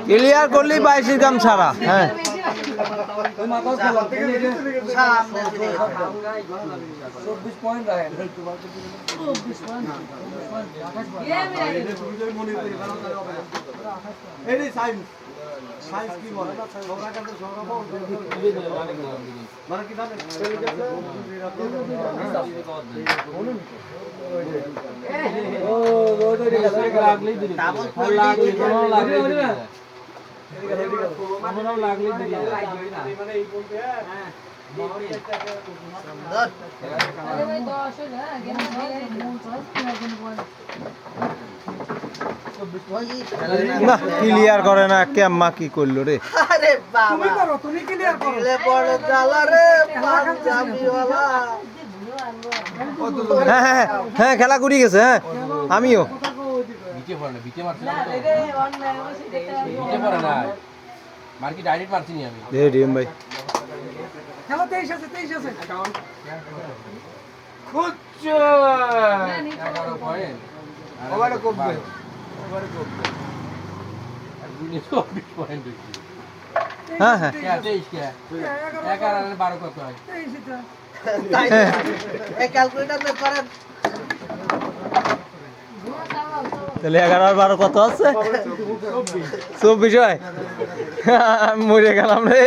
Clear করলি 22 গ্রাম ছাড়া। হ্যাঁ ক্লিয়ার করে না কেম্মা কি করলো রে। আরে বাবা তুমি ক্লিয়ার করো বড় জ্বালা রে পাঞ্জাবিওয়ালা। হ্যাঁ হ্যাঁ হ্যাঁ খেলা করি গেছে। হ্যাঁ আমিও ডিএম ভাই খেলা 23 আছে 23 আছে হ্যাঁ হ্যাঁ তাহলে 11 আর 12 কত আছে? 24 হয়। মরে গেলাম রে।